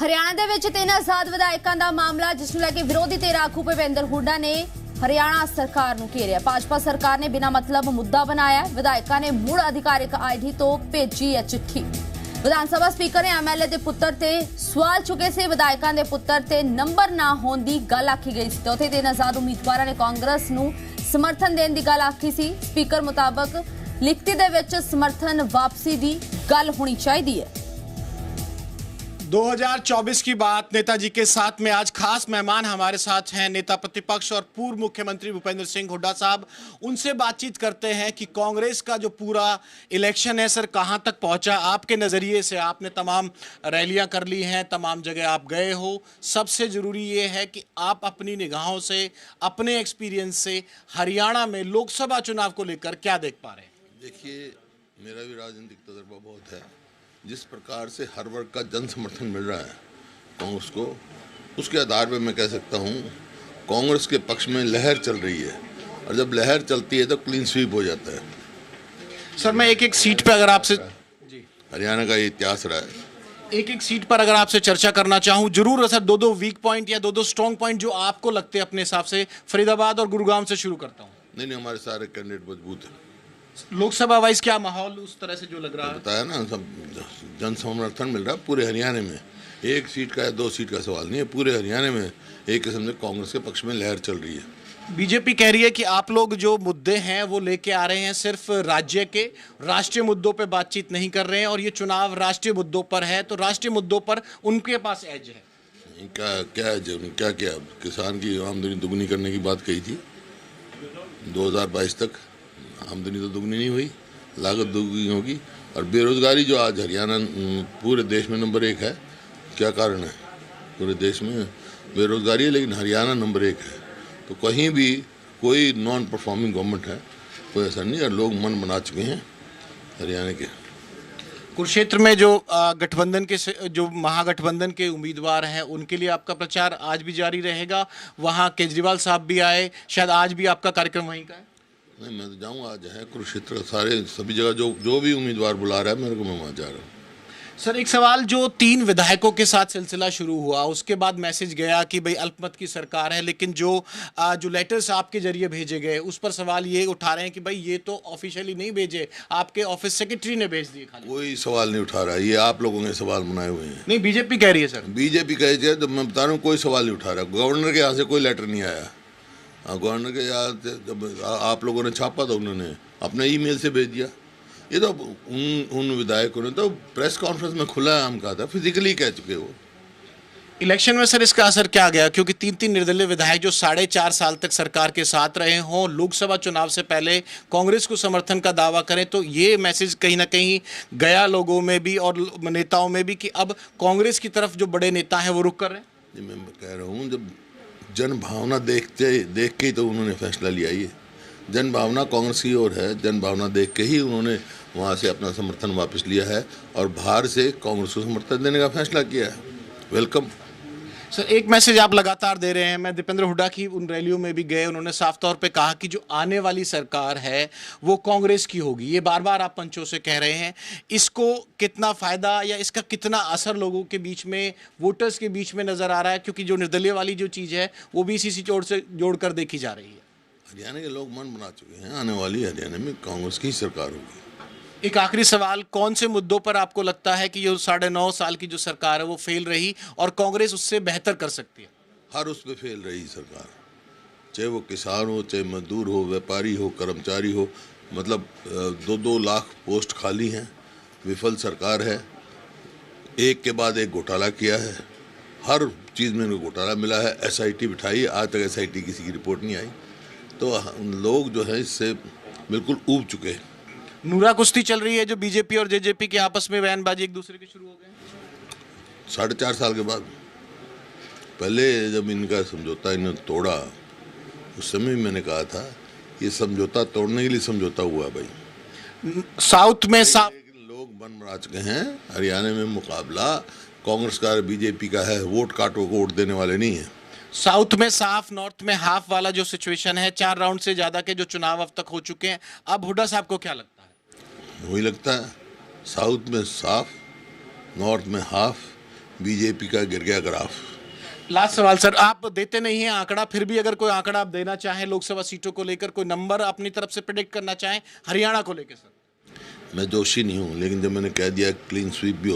ਹਰਿਆਣਾ ਦੇ ਵਿੱਚ 3 ਆਜ਼ਾਦ ਵਿਧਾਇਕਾਂ ਦਾ ਮਾਮਲਾ, ਜਿਸ ਨੂੰ ਲੈ ਕੇ ਵਿਰੋਧੀ ਧਿਰ ਆਗੂ ਭੁਪਿੰਦਰ ਹੁੱਡਾ ਨੇ ਹਰਿਆਣਾ ਸਰਕਾਰ ਨੂੰ ਘੇਰਿਆ। ਭਾਜਪਾ ਸਰਕਾਰ ਨੇ ਬਿਨਾਂ ਮਤਲਬ ਮੁੱਦਾ ਬਣਾਇਆ। ਵਿਧਾਇਕਾਂ ਨੇ ਮੁੜ ਅਧਿਕਾਰਿਕ ਆਈਡੀ ਤੋਂ ਭੇਜੀ ਹੈ ਚਿੱਠੀ। ਵਿਧਾਨ ਸਭਾ ਸਪੀਕਰ ਨੇ ਐਮਐਲਏ ਦੇ ਪੁੱਤਰ ਤੇ ਸਵਾਲ ਚੁੱਕੇ ਸੀ। ਵਿਧਾਇਕਾਂ ਦੇ ਪੁੱਤਰ ਤੇ ਨੰਬਰ ਨਾ ਹੋਣ ਦੀ ਗੱਲ ਆਖੀ ਗਈ ਸੀ। ਉੱਥੇ 3 ਆਜ਼ਾਦ ਉਮੀਦਵਾਰਾਂ ਨੇ ਕਾਂਗਰਸ ਨੂੰ ਸਮਰਥਨ ਦੇਣ ਦੀ ਗੱਲ ਆਖੀ ਸੀ। ਸਪੀਕਰ ਮੁਤਾਬਕ ਲਿਖਤੀ ਦੇ ਵਿੱਚ ਸਮर्थन वापसी की गल होनी चाहिए है। 2024 की बात नेताजी के साथ में आज खास मेहमान हमारे साथ हैं नेता प्रतिपक्ष और पूर्व मुख्यमंत्री भूपेंद्र सिंह हुड्डा साहब। उनसे बातचीत करते हैं कि कांग्रेस का जो पूरा इलेक्शन है सर कहां तक पहुंचा। आपके नज़रिए से आपने तमाम रैलियां कर ली हैं, तमाम जगह आप गए हो। सबसे ज़रूरी ये है कि आप अपनी निगाहों से, अपने एक्सपीरियंस से हरियाणा में लोकसभा चुनाव को लेकर क्या देख पा रहे हैं? देखिए, मेरा भी राजनीतिक तजर्बा बहुत है। जिस प्रकार से हर वर्ग का जन समर्थन मिल रहा है कांग्रेस को, उसके आधार पर मैं कह सकता हूँ कांग्रेस के पक्ष में लहर चल रही है, और जब लहर चलती है तो क्लीन स्वीप हो जाता है। सर मैं एक एक सीट पर अगर आपसे हरियाणा का ये इतिहास रहा है। एक एक सीट पर अगर आपसे चर्चा करना चाहूँ, जरूर सर दो वीक पॉइंट या दो स्ट्रॉन्ग पॉइंट जो आपको लगते हैं अपने हिसाब से। फरीदाबाद और गुरुग्राम से शुरू करता हूँ। नहीं, हमारे सारे कैंडिडेट मजबूत हैं। लोकसभा वाइज क्या माहौल उस तरह से जो लग रहा है? बताया ना, सब जन समर्थन मिल रहा है पूरे हरियाणा में। एक सीट का या 2 सीट का सवाल नहीं है, पूरे हरियाणा में एक किस्म से कांग्रेस के पक्ष में लहर चल रही है। बीजेपी कह रही है कि आप लोग जो मुद्दे हैं वो लेके आ रहे हैं, सिर्फ राज्य के राष्ट्रीय मुद्दों पे बातचीत नहीं कर रहे हैं, और ये चुनाव राष्ट्रीय मुद्दों पर है, तो राष्ट्रीय मुद्दों पर उनके पास एज है। क्या एज है? क्या क्या किसान की आमदनी दुगनी करने की बात कही थी। 2022 तक आमदनी तो दुगनी नहीं हुई, लागत दुगनी होगी। और बेरोजगारी जो आज हरियाणा पूरे देश में नंबर 1 है, क्या कारण है? पूरे देश में बेरोजगारी है, लेकिन हरियाणा नंबर 1 है। तो कहीं भी कोई नॉन परफॉर्मिंग गवर्नमेंट है, कोई ऐसा नहीं। और लोग मन बना चुके हैं हरियाणा के। कुरुक्षेत्र में जो गठबंधन के जो महागठबंधन के उम्मीदवार हैं उनके लिए आपका प्रचार आज भी जारी रहेगा। वहाँ केजरीवाल साहब भी आए, शायद आज भी आपका कार्यक्रम वहीं का है। नहीं, मैं तो जाऊँगा। आज है कुरुक्षेत्र, सारे सभी जगह जो भी उम्मीदवार बुला रहा है मेरे को, मैं वहाँ जा रहा हूँ। सर एक सवाल, जो 3 विधायकों के साथ सिलसिला शुरू हुआ उसके बाद मैसेज गया कि भाई अल्पमत की सरकार है, लेकिन जो लेटर्स आपके जरिए भेजे गए उस पर सवाल ये उठा रहे हैं कि भाई ये तो ऑफिशियली नहीं भेजे, आपके ऑफिस सेक्रेटरी ने भेज दिए खाली। कोई सवाल नहीं उठा रहा है, ये आप लोगों ने सवाल बनाए हुए हैं। नहीं, बीजेपी कह रही है सर। बीजेपी कह रही है तो मैं बता रहा हूँ कोई सवाल नहीं उठा रहा। गवर्नर के यहाँ से कोई लेटर नहीं आया। गवर्नर के यहाँ जब आप लोगों ने छापा तो उन्होंने अपने ईमेल से भेज दिया। ये तो उन विधायकों ने तो प्रेस कॉन्फ्रेंस में खुला आम कहा था, फिजिकली कह चुके वो। इलेक्शन में सर इसका असर क्या गया? क्योंकि 3 निर्दलीय विधायक जो 4.5 साल तक सरकार के साथ रहे हों, लोकसभा चुनाव से पहले कांग्रेस को समर्थन का दावा करें, तो ये मैसेज कहीं ना कहीं गया लोगों में भी और नेताओं में भी कि अब कांग्रेस की तरफ जो बड़े नेता हैं वो रुख कर रहे हैं। मैं कह रहा हूँ, जब जन भावना देख के ही तो उन्होंने फैसला लिया। ये जन भावना कांग्रेस की ओर है। जन भावना देख के ही उन्होंने वहाँ से अपना समर्थन वापस लिया है और बाहर से कांग्रेस को समर्थन देने का फैसला किया है। वेलकम। सर एक मैसेज आप लगातार दे रहे हैं। मैं दीपेंद्र हुड्डा की उन रैलियों में भी गए, उन्होंने साफ तौर पे कहा कि जो आने वाली सरकार है वो कांग्रेस की होगी। ये बार बार आप पंचों से कह रहे हैं। इसको कितना फ़ायदा या इसका कितना असर लोगों के बीच में, वोटर्स के बीच में नज़र आ रहा है? क्योंकि जो निर्दलीय वाली जो चीज़ है वो भी इसी से जोड़कर देखी जा रही है। हरियाणा के लोग मन बना चुके हैं, आने वाली हरियाणा में कांग्रेस की सरकार होगी। एक आखिरी सवाल, कौन से मुद्दों पर आपको लगता है कि ये 9.5 साल की जो सरकार है वो फेल रही और कांग्रेस उससे बेहतर कर सकती है? हर उस पे फेल रही सरकार, चाहे वो किसान हो, चाहे मजदूर हो, व्यापारी हो, कर्मचारी हो। मतलब 2-2 लाख पोस्ट खाली हैं। विफल सरकार है। एक के बाद एक घोटाला किया है। हर चीज़ में इनको घोटाला मिला है। SIT बिठाई, आज तक SIT किसी की रिपोर्ट नहीं आई। तो लोग जो है इससे बिल्कुल ऊब चुके हैं। नूरा कुश्ती चल रही है जो बीजेपी और जेजेपी के आपस में, बयानबाजी एक दूसरे के शुरू हो गए 4.5 साल के बाद। पहले जब इनका समझौता इन्होंने तोड़ा, उस समय मैंने कहा था ये समझौता तोड़ने के लिए समझौता हुआ भाई। साउथ में लोग बन बना चुके हैं। हरियाणा में मुकाबला कांग्रेस का बीजेपी का है। वोट काटो को वोट देने वाले नहीं है। साउथ में साफ, नॉर्थ में हाफ वाला जो सिचुएशन है, 4 राउंड से ज्यादा के जो चुनाव अब तक हो चुके हैं, अब हुड्डा साहब को क्या लगता है? वही लगता है। साउथ में साफ, नॉर्थ में हाफ, बीजेपी का गिर गया ग्राफ। लास्ट सवाल सर, आप देते नहीं हैं आंकड़ा, फिर भी अगर कोई आंकड़ा आप देना चाहें लोकसभा सीटों को लेकर, कोई नंबर अपनी तरफ से प्रेडिक्ट करना चाहें हरियाणा को लेकर सर? मैं जोशी नहीं हूँ, लेकिन जब मैंने कह दिया क्लीन स्वीप भी हो